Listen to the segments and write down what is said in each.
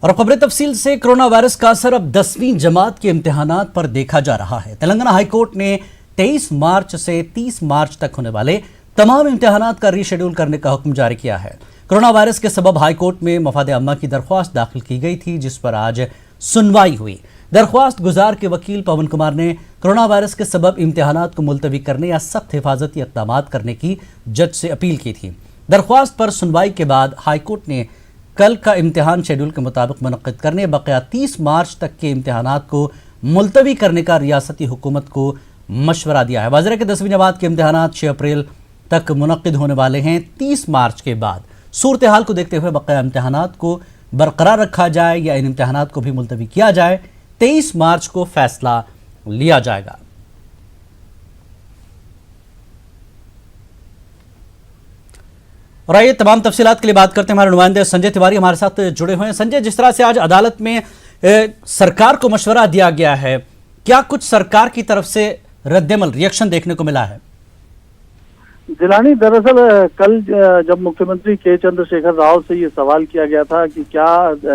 और खबरें तफसील से। कोरोना वायरस का असर अब 10वीं जमात के इम्तिहानात पर देखा जा रहा है। तेलंगाना हाईकोर्ट ने 23 मार्च से 30 मार्च तक होने वाले तमाम इम्तिहानात का रीशेड्यूल करने का हुक्म जारी किया है। कोरोना वायरस के सबब हाईकोर्ट में मफाद अम्मा की दरख्वास्त दाखिल की गई थी, जिस पर आज सुनवाई हुई। दरख्वास्त गुजार के वकील पवन कुमार ने कोरोना वायरस के सबब इम्तिहानात को मुलतवी करने या सख्त हिफाजती इक़दाम करने की जज से अपील की थी। दरख्वास्त पर सुनवाई के बाद हाईकोर्ट ने कल का इम्तिहान शेड्यूल के मुताबिक मुनक्किद करने, बक़िया 30 मार्च तक के इम्तिहानात को मुलतवी करने का रियासती हुकूमत को मशवरा दिया है। वाज़ेह के 10वीं जमात के इम्तिहानात 6 अप्रैल तक मुनक्किद होने वाले हैं। 30 मार्च के बाद सूरत हाल को देखते हुए बक़िया इम्तिहानात को बरकरार रखा जाए या इन इम्तिहानात को भी मुलतवी किया जाए, 23 मार्च को फैसला लिया जाएगा। और आइए तमाम तफसीलात के लिए बात करते हैं। हमारे नुमाइंदे संजय तिवारी हमारे साथ जुड़े हुए हैं। संजय, जिस तरह से आज अदालत में सरकार को मशवरा दिया गया है, क्या कुछ सरकार की तरफ से रद्दमल रिएक्शन देखने को मिला है? जिलानी, दरअसल कल जब मुख्यमंत्री के चंद्रशेखर राव से ये सवाल किया गया था कि क्या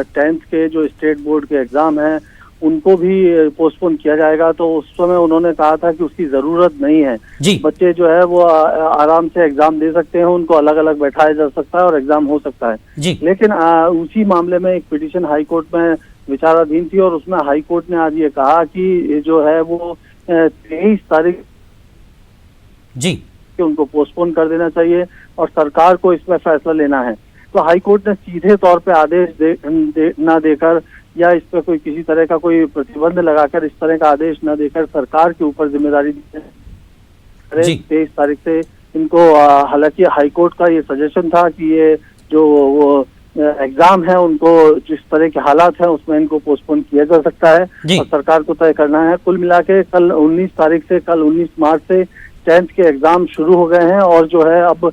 10th के जो स्टेट बोर्ड के एग्जाम हैं उनको भी पोस्टपोन किया जाएगा, तो उस समय उन्होंने कहा था कि उसकी जरूरत नहीं है। बच्चे जो है वो आराम से एग्जाम दे सकते हैं, उनको अलग अलग बैठाया जा सकता है और एग्जाम हो सकता है। लेकिन उसी मामले में एक पिटीशन हाईकोर्ट में विचाराधीन थी और उसमें हाईकोर्ट ने आज ये कहा कि जो है वो 23 तारीख उनको पोस्टपोन कर देना चाहिए और सरकार को इसमें फैसला लेना है। तो हाईकोर्ट ने सीधे तौर पे आदेश न देकर या इस पर कोई किसी तरह का कोई प्रतिबंध लगाकर इस तरह का आदेश न देकर सरकार के ऊपर जिम्मेदारी दी है। 23 तारीख से इनको, हालांकि हाईकोर्ट का ये सजेशन था कि ये जो वो एग्जाम है उनको जिस तरह के हालात हैं उसमें इनको पोस्टपोन किया जा सकता है और सरकार को तय करना है। कुल मिला के कल 19 तारीख से, कल 19 मार्च से 10th के एग्जाम शुरू हो गए हैं और जो है अब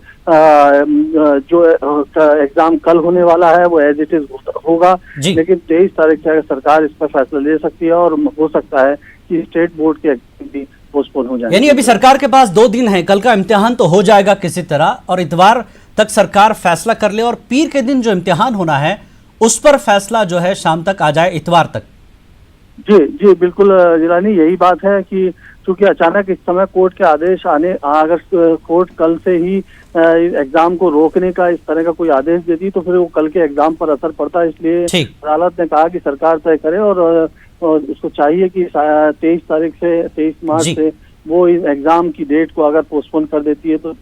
जो एग्जाम कल होने वाला है वो एज इट इज होगा। लेकिन 23 तारीख से सरकार इस पर फैसला ले सकती है और हो सकता है कि स्टेट बोर्ड के एग्जाम भी पोस्टपोन हो जाए। यानी अभी सरकार के पास 2 दिन है, कल का इम्तिहान तो हो जाएगा किसी तरह और इतवार तक सरकार फैसला कर ले और पीर के दिन जो इम्तिहान होना है उस पर फैसला जो है शाम तक आ जाए, इतवार तक। जी बिल्कुल जिलानी, यही बात है कि क्योंकि अचानक इस समय कोर्ट के आदेश आने, अगर कोर्ट कल से ही एग्जाम को रोकने का इस तरह का कोई आदेश देती तो फिर वो कल के एग्जाम पर असर पड़ता है। इसलिए अदालत ने कहा कि सरकार तय करे और उसको चाहिए कि 23 तारीख से 23 मार्च से वो इस एग्जाम की डेट को अगर पोस्टपोन कर देती है तो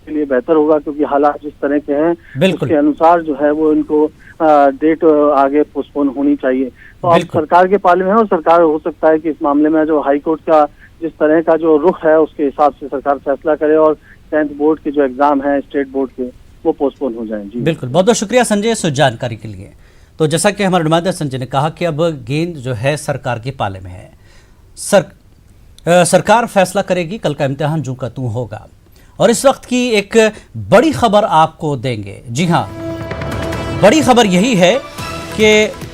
के लिए बेहतर होगा, क्योंकि हालात जिस तरह के हैं उसके अनुसार जो है वो इनको डेट आगे पोस्टपोन होनी चाहिए। तो अब सरकार के पाले में है और सरकार हो सकता है कि इस मामले में जो हाईकोर्ट का जिस तरह का जो रुख है उसके हिसाब से सरकार फैसला करे और 10th बोर्ड के जो एग्जाम है स्टेट बोर्ड के वो पोस्टपोन हो जाएं। जी बिल्कुल, बहुत बहुत शुक्रिया संजय इस जानकारी के लिए। तो जैसा कि हमारे नुमाइंदा संजय ने कहा कि अब गेंद जो है सरकार के पाले में है, सरकार फैसला करेगी, कल का इम्तिहान जूं का तूं होगा। और इस वक्त की एक बड़ी खबर आपको देंगे। जी हाँ, बड़ी खबर यही है कि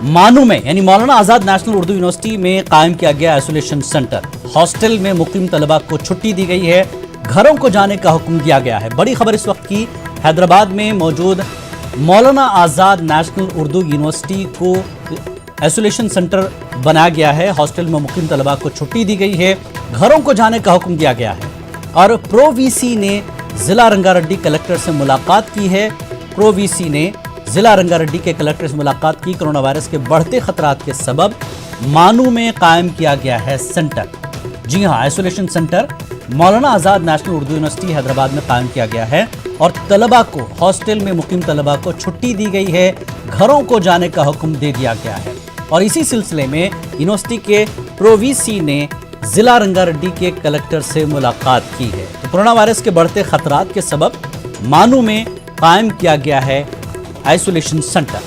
मानू में यानी मौलाना आज़ाद नेशनल उर्दू यूनिवर्सिटी में कायम किया गया आइसोलेशन सेंटर, हॉस्टल में मुकीम तलबा को छुट्टी दी गई है, घरों को जाने का हुक्म दिया गया है। बड़ी खबर इस वक्त की, हैदराबाद में मौजूद मौलाना आज़ाद नेशनल उर्दू यूनिवर्सिटी को आइसोलेशन सेंटर बनाया गया है, हॉस्टल में मुकीम तलबा को छुट्टी दी गई है, घरों को जाने का हुक्म दिया गया है। और प्रो वीसी ने जिला रंगारेड्डी कलेक्टर से मुलाकात की है। प्रो वीसी ने जिला रंगारेड्डी के कलेक्टर से मुलाकात की। कोरोना वायरस के बढ़ते खतरात के सबब मानू में कायम किया गया है सेंटर। जी हां, आइसोलेशन सेंटर मौलाना आज़ाद नेशनल उर्दू यूनिवर्सिटी हैदराबाद में कायम किया गया है और तलबा को, हॉस्टल में मुकीम तलबा को छुट्टी दी गई है, घरों को जाने का हुक्म दे दिया गया है। और इसी सिलसिले में यूनिवर्सिटी के प्रो वीसी ने जिला रंगारेड्डी के कलेक्टर से मुलाकात की है। तो कोरोना वायरस के बढ़ते खतरात के सबब मानू में कायम किया गया है आइसोलेशन सेंटर।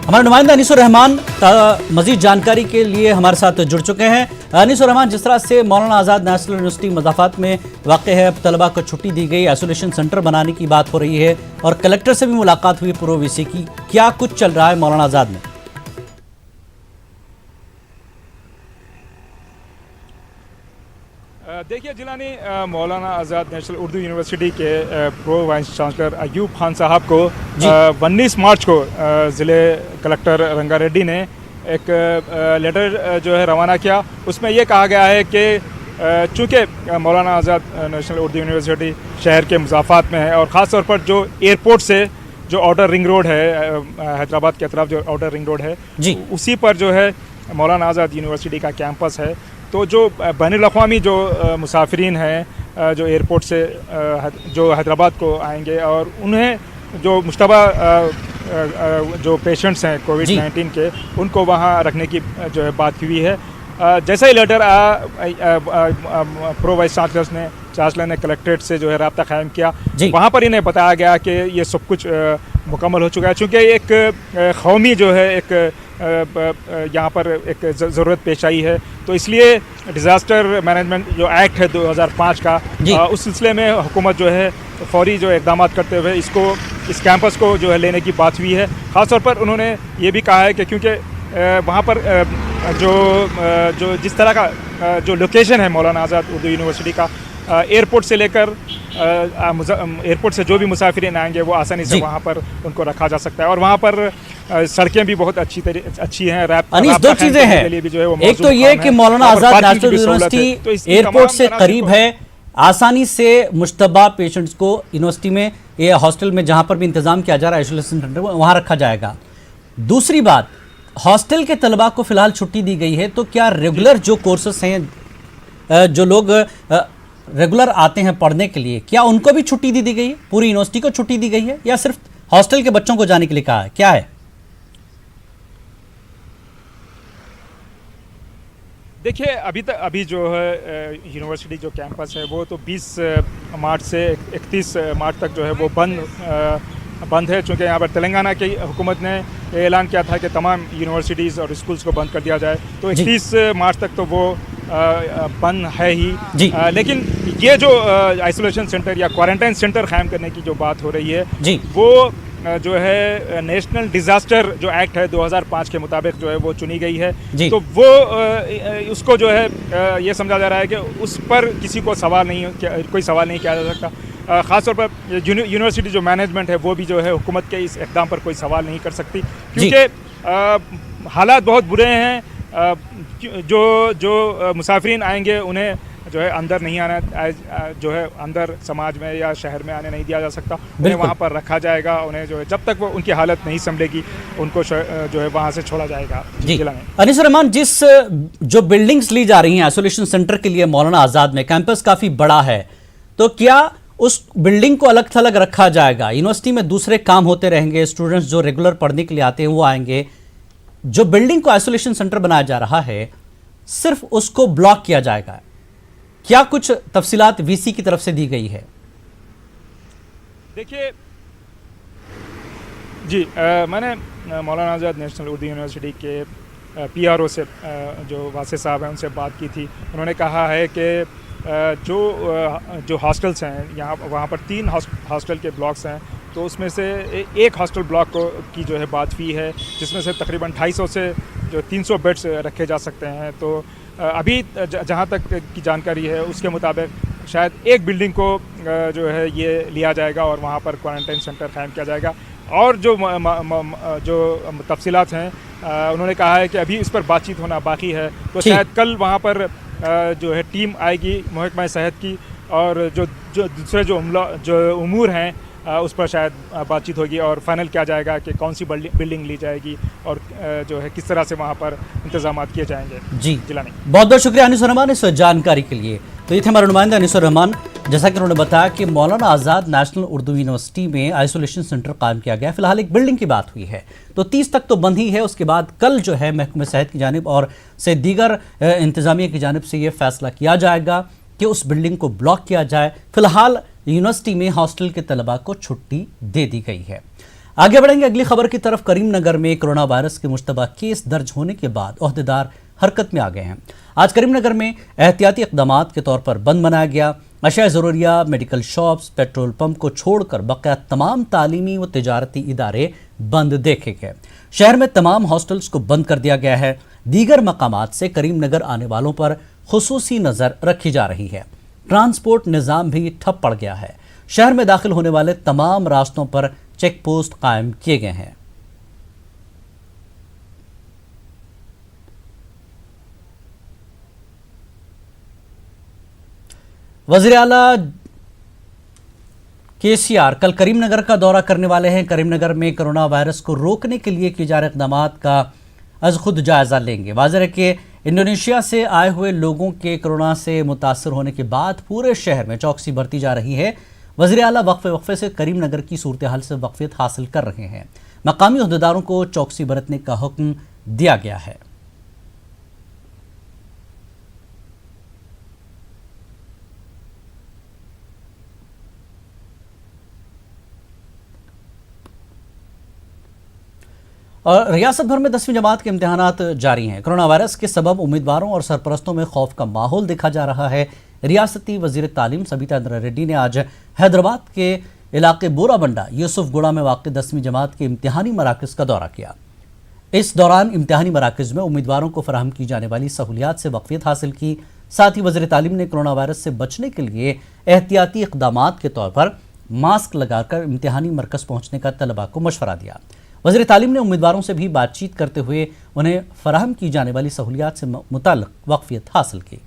हमारे नुमाइंदा अनीसुर रहमान मजीद जानकारी के लिए हमारे साथ जुड़ चुके हैं। अनीसुर रहमान, जिस तरह से मौलाना आज़ाद नेशनल यूनिवर्सिटी मज़ाफ़ात में वाक़ है, अब तलबा को छुट्टी दी गई, आइसोलेशन सेंटर बनाने की बात हो रही है और कलेक्टर से भी मुलाकात हुई प्रो वीसी की, क्या कुछ चल रहा है मौलाना आज़ाद में? देखिए जिलानी, मौलाना आज़ाद नेशनल उर्दू यूनिवर्सिटी के pro vice chancellor Ayub Khan साहब को 19 मार्च को ज़िले कलेक्टर रंगारेड्डी ने एक लेटर जो है रवाना किया। उसमें ये कहा गया है कि चूँकि मौलाना आज़ाद नेशनल उर्दू यूनिवर्सिटी शहर के मुज़ाफ़ात में है और ख़ास तौर पर जो एयरपोर्ट से जो आउटर रिंग रोड है, हैदराबाद के अतराफ जो आउटर रिंग रोड है जी, उसी पर जो है मौलाना आज़ाद यूनिवर्सिटी का कैंपस है। तो जो बैनुल-अक़वामी जो मुसाफिरीन हैं जो एयरपोर्ट से जो हैदराबाद को आएंगे और उन्हें जो मुश्तबा जो पेशेंट्स हैं कोविड-19 के, उनको वहाँ रखने की जो है बात हुई है। जैसा ही लेटर प्रो वाइस चांसलर ने कलेक्ट्रेट से जो है रब्ता कायम किया, वहाँ पर इन्हें बताया गया कि ये सब कुछ मुकम्मल हो चुका है। चूँकि एक कौमी जो है एक यहाँ पर एक ज़रूरत पेश आई है, तो इसलिए डिज़ास्टर मैनेजमेंट जो एक्ट है 2005 का, उस सिलसिले में हुकूमत जो है फौरी जो इक़दाम करते हुए इस कैंपस को जो है लेने की बात हुई है। ख़ास तौर पर उन्होंने ये भी कहा है कि क्योंकि वहाँ पर जो जिस तरह का जो लोकेशन है मौलाना आज़ाद उर्दू यूनिवर्सिटी का, एयरपोर्ट से लेकर एयरपोर्ट से जो भी मुसाफिरीन आएंगे वो आसानी से वहाँ पर उनको रखा जा सकता है। और वहाँ पर सड़कें भी बहुत अच्छी हैं। अनीस, दो चीज़ें हैं, एक तो ये कि मौलाना आज़ाद नेशनल यूनिवर्सिटी एयरपोर्ट से करीब है, आसानी से मुश्तबा पेशेंट्स को यूनिवर्सिटी में या हॉस्टल में जहाँ पर भी इंतज़ाम किया जा रहा है आइसोलेशन सेंटर में, वहाँ रखा जाएगा। दूसरी बात, हॉस्टल के तलबा को फिलहाल छुट्टी दी गई है, तो क्या रेगुलर जो कोर्सेस हैं, जो लोग रेगुलर आते हैं पढ़ने के लिए, क्या उनको भी छुट्टी दी गई है? पूरी यूनिवर्सिटी को छुट्टी दी गई है या सिर्फ हॉस्टल के बच्चों को जाने के लिए कहा है? क्या है? देखिए अभी जो है यूनिवर्सिटी जो कैंपस है वो तो 20 मार्च से 31 मार्च तक जो है वो बंद है। चूँकि यहाँ पर तेलंगाना की हुकूमत ने ऐलान किया था कि तमाम यूनिवर्सिटीज़ और स्कूल्स को बंद कर दिया जाए, तो 31 मार्च तक तो वो बंद है ही। लेकिन ये जो आइसोलेशन सेंटर या क्वारंटाइन सेंटर कायम करने की जो बात हो रही है वो जो है नेशनल डिज़ास्टर जो एक्ट है 2005 के मुताबिक जो है वो चुनी गई है। तो वो उसको जो है ये समझा जा रहा है कि उस पर किसी को कोई सवाल नहीं किया जा सकता। ख़ास तौर पर यूनिवर्सिटी जो मैनेजमेंट है वो भी जो है हुकूमत के इस इक़दाम पर कोई सवाल नहीं कर सकती, क्योंकि हालात बहुत बुरे हैं। जो मुसाफिरीन आएंगे उन्हें जो है अंदर नहीं आना, जो है अंदर समाज में या शहर में आने नहीं दिया जा सकता। उन्हें वहाँ पर रखा जाएगा। उन्हें जो है जब तक वो उनकी हालत नहीं संभलेगी उनको जो है वहाँ से छोड़ा जाएगा। अनीस रहमान, जो बिल्डिंग्स ली जा रही हैं आइसोलेशन सेंटर के लिए मौलाना आज़ाद में, कैंपस काफ़ी बड़ा है, तो क्या उस बिल्डिंग को अलग थलग रखा जाएगा? यूनिवर्सिटी में दूसरे काम होते रहेंगे, स्टूडेंट्स जो रेगुलर पढ़ने के लिए आते हैं वो आएंगे। जो बिल्डिंग को आइसोलेशन सेंटर बनाया जा रहा है सिर्फ उसको ब्लॉक किया जाएगा, क्या कुछ तफसीलात वीसी की तरफ से दी गई है? देखिए जी, मैंने मौलाना आज़ाद नेशनल उर्दू यूनिवर्सिटी के PRO से जो वासे साहब हैं उनसे बात की थी। उन्होंने कहा है कि जो हॉस्टल्स हैं यहाँ वहाँ पर 3 हॉस्टल के ब्लॉक्स हैं, तो उसमें से एक हॉस्टल ब्लॉक की जो है बात हुई है, जिसमें से तकरीबन 250 से जो 300 बेड्स रखे जा सकते हैं। तो अभी जहाँ तक की जानकारी है उसके मुताबिक शायद एक बिल्डिंग को जो है ये लिया जाएगा और वहाँ पर क्वारंटाइन सेंटर कायम किया जाएगा। और जो तफसीलात हैं उन्होंने कहा है कि अभी इस पर बातचीत होना बाकी है, तो शायद कल वहाँ पर जो है टीम आएगी महकमा सेहत की, और जो दूसरे जो उमूर हैं उस पर शायद बातचीत होगी और फाइनल किया जाएगा कि कौन सी बिल्डिंग ली जाएगी और जो है किस तरह से वहाँ पर इंतजाम किए जाएंगे। जी, बहुत बहुत शुक्रिया अनीस रहमान इस जानकारी के लिए। तो ये थे हमारे नुमाइंदा अनीस रहमान। जैसा कि उन्होंने बताया कि मौलाना आज़ाद नेशनल उर्दू यूनिवर्सिटी में आइसोलेशन सेंटर कायम किया गया। फिलहाल एक बिल्डिंग की बात हुई है, तो 30 तक तो बंद ही है। उसके बाद कल जो है महकमे सेहत की जानिब और से दीगर इंतजामिया की जानिब से ये फैसला किया जाएगा कि उस बिल्डिंग को ब्लॉक किया जाए। फिलहाल यूनिवर्सिटी में हॉस्टल के तलबा को छुट्टी दे दी गई है। आगे बढ़ेंगे अगली खबर की तरफ। करीमनगर में कोरोना वायरस के मुश्तबा केस दर्ज होने के बाद ओहदेदार हरकत में आ गए हैं। आज करीमनगर में एहतियाती इक़दामात के तौर पर बंद बनाया गया। अशिया ज़रूरिया, मेडिकल शॉप्स, पेट्रोल पंप को छोड़कर बकाया तमाम तालीमी व तिजारती इदारे बंद देखे गए। शहर में तमाम हॉस्टल्स को बंद कर दिया गया है। दीगर मकामात से करीमनगर आने वालों पर खुसूसी नज़र रखी जा रही है। ट्रांसपोर्ट निज़ाम भी ठप पड़ गया है। शहर में दाखिल होने वाले तमाम रास्तों पर चेक पोस्ट कायम किए गए हैं। वज़ीर आला केसीआर कल करीमनगर का दौरा करने वाले हैं। करीमनगर में कोरोना वायरस को रोकने के लिए किए जा रहे इक़दाम का अज खुद जायजा लेंगे। वाज़ेह है कि इंडोनेशिया से आए हुए लोगों के कोरोना से मुतासर होने के बाद पूरे शहर में चौकसी बरती जा रही है। वज़ीर आला वक्फे से करीमनगर की सूरत हाल से वाक़फ़ियत हासिल कर रहे हैं। मकामी अहदेदारों को चौकसी बरतने का हुक्म दिया गया है। और रियासत भर में 10वीं जमात के इम्तिहानात जारी हैं। कोरोना वायरस के सबब उम्मीदवारों और सरपरस्तों में खौफ का माहौल देखा जा रहा है। रियासती वजीर तालीम सबिता इंद्रा रेड्डी ने आज हैदराबाद के इलाके बोराबंडा यूसुफगुड़ा में वाक़ 10वीं जमात के इम्तिहानी मराकज़ का दौरा किया। इस दौरान इम्तिहानी मराकज़ में उम्मीदवारों को फराहम की जाने वाली सहूलियात से वाक़फ़ियत हासिल की। साथ ही वज़ीर तालीम ने कोरोना वायरस से बचने के लिए एहतियाती इक़दामात के तौर पर मास्क लगाकर इम्तिहानी मरकज़ पहुँचने का तलबा को मशवरा दिया। वज़ीर तालीम ने उम्मीदवारों से भी बातचीत करते हुए उन्हें फराहम की जाने वाली सहूलियात से मुताल्लिक़ वाक़फ़ियत हासिल की।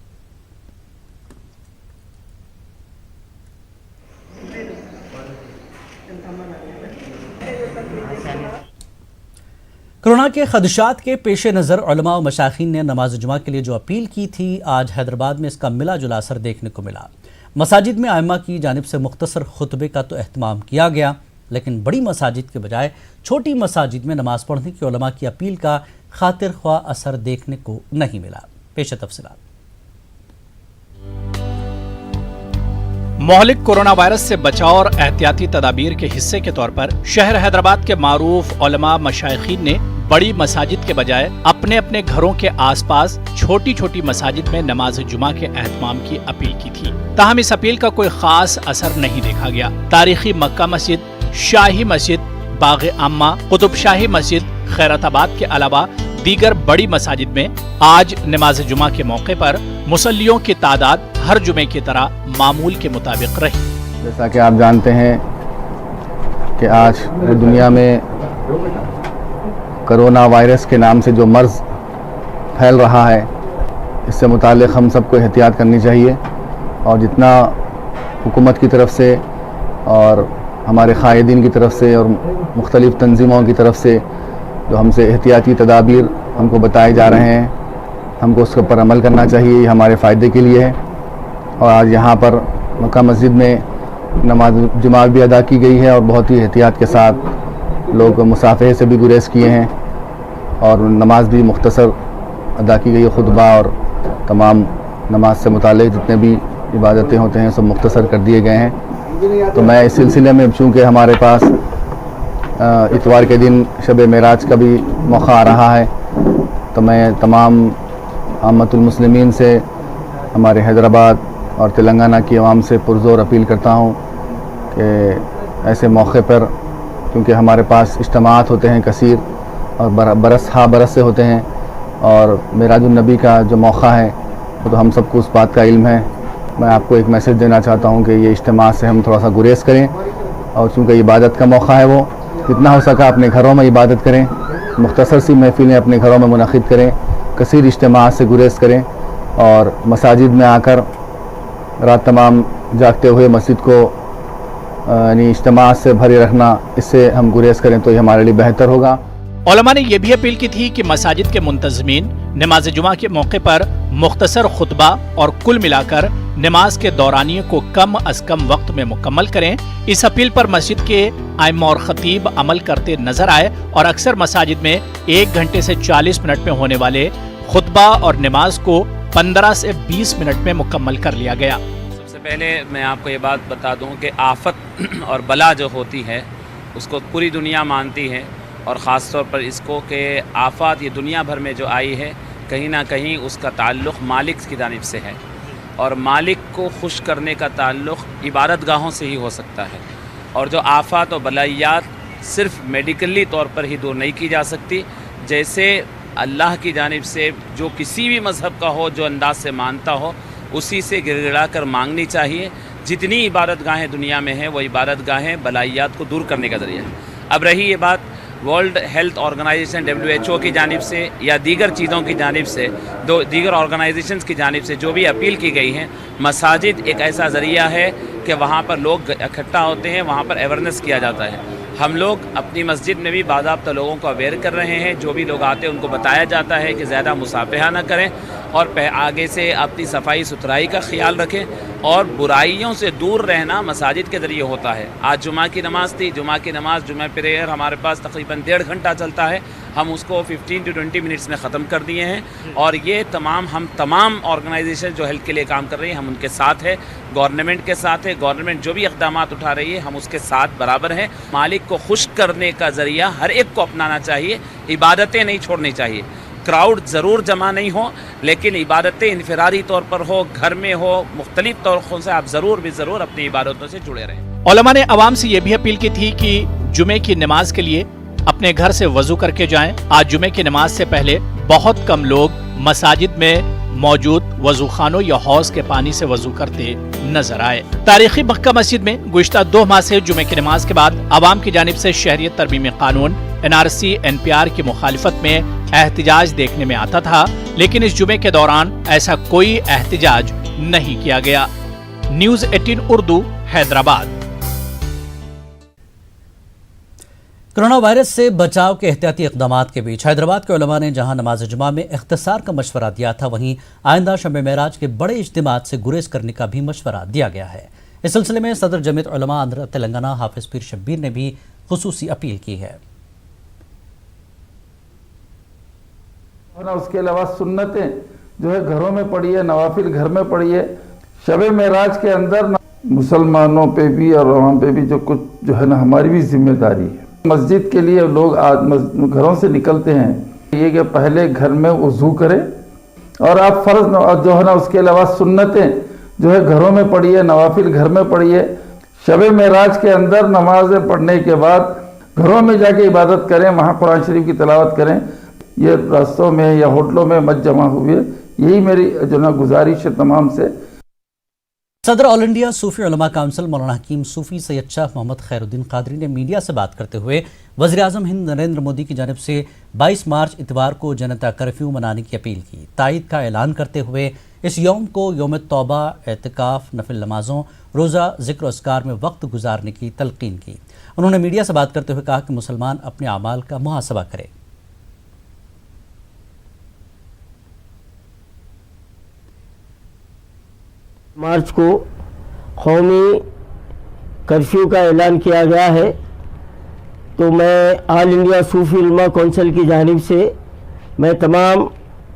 कोरोना के खदशात के पेश नज़र उलमा व मशाइखीन ने नमाज जुमा के लिए जो अपील की थी, आज हैदराबाद में इसका मिला जुला असर देखने को मिला। मसाजिद में आइम्मा की जानिब से मुख्तसर खुतबे का तो एहतमाम किया गया, लेकिन बड़ी मसाजिद के बजाय छोटी मसाजिद में नमाज पढ़ने की उलमा की अपील का खातिर ख्वाह असर देखने को नहीं मिला। पेश तफसीलात। मोहलिक कोरोना वायरस से बचाव और एहतियाती तदाबीर के हिस्से के तौर पर शहर हैदराबाद के मारूफ उलमा मशाइखीन ने बड़ी मसाजिद के बजाय अपने अपने घरों के आसपास छोटी छोटी मसाजिद में नमाज जुमा के एहतमाम की अपील की थी। ताहम इस अपील का कोई खास असर नहीं देखा गया। तारीखी मक्का मस्जिद, शाही मस्जिद, बाग़ अम्मा, कुतुब शाही मस्जिद, खैरताबाद के अलावा दीगर बड़ी मसाजिद में आज नमाज जुमा के मौके पर मुसल्लियों की तादाद हर जुमे की तरह मामूल के मुताबिक रही। जैसा कि आप जानते हैं कि आज दुनिया में कोरोना वायरस के नाम से जो मर्ज़ फैल रहा है, इससे मुताल्लिक़ हम सबको एहतियात करनी चाहिए और जितना हुकूमत की तरफ से और हमारे क़ायदीन की तरफ से और मुख्तलिफ़ तंजीमों की तरफ से जो हमसे एहतियाती तदाबीर हमको बताए जा रहे हैं, हमको उसके ऊपर अमल करना चाहिए। ये हमारे फ़ायदे के लिए है। और आज यहाँ पर मक्का मस्जिद में नमाज जुमा भी अदा की गई है और बहुत ही एहतियात के साथ लोग मुसाफ़े से भी गुरेज किए हैं और नमाज भी मुख्तसर अदा की गई है। खुतबा और तमाम नमाज से मुताल्लिक़ जितने भी इबादतें होते हैं सब मुख्तसर कर दिए गए हैं। तो मैं इस सिलसिले में, चूँकि हमारे पास इतवार के दिन शब मेराज का भी मौका आ रहा है, तो मैं तमाम आम्मतुल मुस्लिमीन से, हमारे हैदराबाद और तेलंगाना की आवाम से पुरज़ोर अपील करता हूँ कि ऐसे मौके पर, क्योंकि हमारे पास इज्तिमात होते हैं कसीर और बरस से होते हैं और मेराजुन्नबी का जो मौका है वो तो हम सबको उस बात का इल्म है। मैं आपको एक मैसेज देना चाहता हूँ कि ये इज्तिमा से हम थोड़ा सा गुरेज करें और चूँकि इबादत का मौका है, वो जितना हो सका अपने घरों में इबादत करें, मुख्तसर सी महफिलें अपने घरों में मुनक़िद करें, कसीर इज्तिमा से गुरेज करें और मसाजिद में आकर रात तमाम जागते हुए मस्जिद को यानी इज्तिमा से भरे रखना, इससे हम गुरेज करें तो ये हमारे लिए बेहतर होगा। उलमा ने यह भी अपील की थी कि मसाजिद के मुंतज़मीन नमाज जुमा के मौके पर मुख्तसर खुतबा और कुल मिलाकर नमाज के दौरानिये को कम अज कम वक्त में मुकम्मल करें। इस अपील पर मस्जिद के आइम्मा और खतीब अमल करते नजर आए और अक्सर मसाजिद में 1 घंटे से 40 मिनट में होने वाले खुतबा और नमाज को 15 से 20 मिनट में मुकम्मल कर लिया गया। सबसे पहले मैं आपको ये बात बता दूं कि आफत और बला जो होती है उसको पूरी दुनिया मानती है और ख़ास तौर पर इसको कि आफत ये दुनिया भर में जो आई है कहीं ना कहीं उसका ताल्लुक़ मालिक की जानिब से है और मालिक को खुश करने का ताल्लुक़ इबादत गाहों से ही हो सकता है। और जो आफत और बलायात सिर्फ मेडिकली तौर पर ही दूर नहीं की जा सकती, जैसे अल्लाह की जानिब से जो किसी भी मज़हब का हो, जो अंदाज से मानता हो, उसी से गिड़गिड़ा कर मांगनी चाहिए। जितनी इबादत गाहें दुनिया में हैं वो इबादत गाहें बलाइयात को दूर करने का ज़रिया है। अब रही ये बात वर्ल्ड हेल्थ ऑर्गेनाइजेशन WHO की जानिब से या दीगर चीज़ों की जानिब से, दीगर ऑर्गेनाइजेशंस की जानिब से जो भी अपील की गई है, मसाजिद एक ऐसा ज़रिया है कि वहाँ पर लोग इकट्ठा होते हैं, वहाँ पर अवेयरनेस किया जाता है। हम लोग अपनी मस्जिद में भी बाज़ाब्ता लोगों को अवेयर कर रहे हैं। जो भी लोग आते हैं उनको बताया जाता है कि ज़्यादा मुसाफिहा न करें और आगे से अपनी सफाई सुथराई का ख्याल रखें और बुराइयों से दूर रहना मसाजिद के ज़रिए होता है। आज जुमा की नमाज़ थी, जुमा की नमाज़, जुमा प्रेयर हमारे पास तकरीबन 1.5 घंटा चलता है। हम उसको 15 to 20 मिनट्स में ख़त्म कर दिए हैं और ये हम तमाम ऑर्गेनाइजेशन जो हेल्थ के लिए काम कर रही हैं, हम उनके साथ है, गवर्नमेंट के साथ है। गवर्नमेंट जो भी इक़दाम उठा रही है, हम उसके साथ बराबर हैं। मालिक को खुश करने का ज़रिया हर एक को अपनाना चाहिए, इबादतें नहीं छोड़नी चाहिए। क्राउड ज़रूर जमा नहीं हो, लेकिन इबादतें इनफरादी तौर पर हो, घर में हो, मुख्तलिफ तौरों से आप ज़रूर अपनी इबादतों से जुड़े रहें। उलमा ने अवाम से ये भी अपील की थी कि जुमे की नमाज के लिए अपने घर से वजू करके जाएं। आज जुमे की नमाज से पहले बहुत कम लोग मसाजिद में मौजूद वजू खानों या हौज के पानी से वजू करते नजर आए। तारीखी मक्का मस्जिद में गुज़िश्ता 2 माह से जुमे की नमाज के बाद अवाम की जानिब से शहरियत तरमीमी कानून NRC NPR की मुखालिफत में एहतिजाज देखने में आता था, लेकिन इस जुमे के दौरान ऐसा कोई एहतिजाज नहीं किया गया। News 18 Urdu, Hyderabad. Corona virus से बचाव के एहतियाती इक़दामात के बीच हैदराबाद के उलमा ने जहां नमाज जुमा में इख्तिसार का मशवरा दिया था, वहीं आइंदा शब मेराज के बड़े इज्तिमात से गुरेज करने का भी मशवरा दिया गया है। इस सिलसिले में सदर जमीयत उलमा आंध्र तेलंगाना हाफिज पीर शब्बीर ने भी खुसूसी अपील की है। उसके अलावा सुन्नतें जो है घरों में पढ़िए, नवाफिल घर में पढ़िए। शब मेराज के अंदर मुसलमानों पे भी और अवाम पे भी जो कुछ जो है ना हमारी भी जिम्मेदारी है। मस्जिद के लिए लोग घरों से निकलते हैं, ये कि पहले घर में वज़ू करें और आप फ़र्ज जो है ना उसके अलावा सुन्नतें जो है घरों में पढ़िए, नवाफिल घर में पढ़िए। शब मेराज के अंदर नमाज़ें पढ़ने के बाद घरों में जाके इबादत करें, वहाँ कुरान शरीफ की तिलावत करें। ये रास्तों में या होटलों में मत जमा हुए, यही मेरी जो ना गुजारिश है तमाम से। सदर ऑल इंडिया सूफी उलमा काउंसिल मौलाना हकीम सूफी सैयद शाह मोहम्मद खैरुद्दीन कादरी ने मीडिया से बात करते हुए वज़ीर-ए-आज़म हिंद नरेंद्र मोदी की जानिब से 22 मार्च इतवार को जनता कर्फ्यू मनाने की अपील की। ताईद का ऐलान करते हुए इस यौम को यौम तौबा, एतिकाफ, नफिल नमाजों, रोज़ा, ज़िक्र अस्कार में वक्त गुजारने की तलकीन की। उन्होंने मीडिया से बात करते हुए कहा कि मुसलमान अपने अमाल का मुहासबा करे। मार्च को कौमी कर्फ्यू का ऐलान किया गया है, तो मैं ऑल इंडिया सूफी उलमा कौंसिल की जानिब से मैं तमाम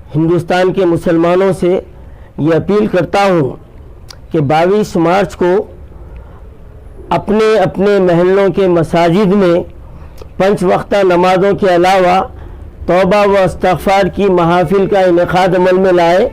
हिंदुस्तान के मुसलमानों से ये अपील करता हूँ कि 22 मार्च को अपने अपने महलों के मसाजिद में 5 वक्ता नमाज़ों के अलावा तौबा व इस्तिग़फ़ार की महाफिल का इनेकाद अमल में लाए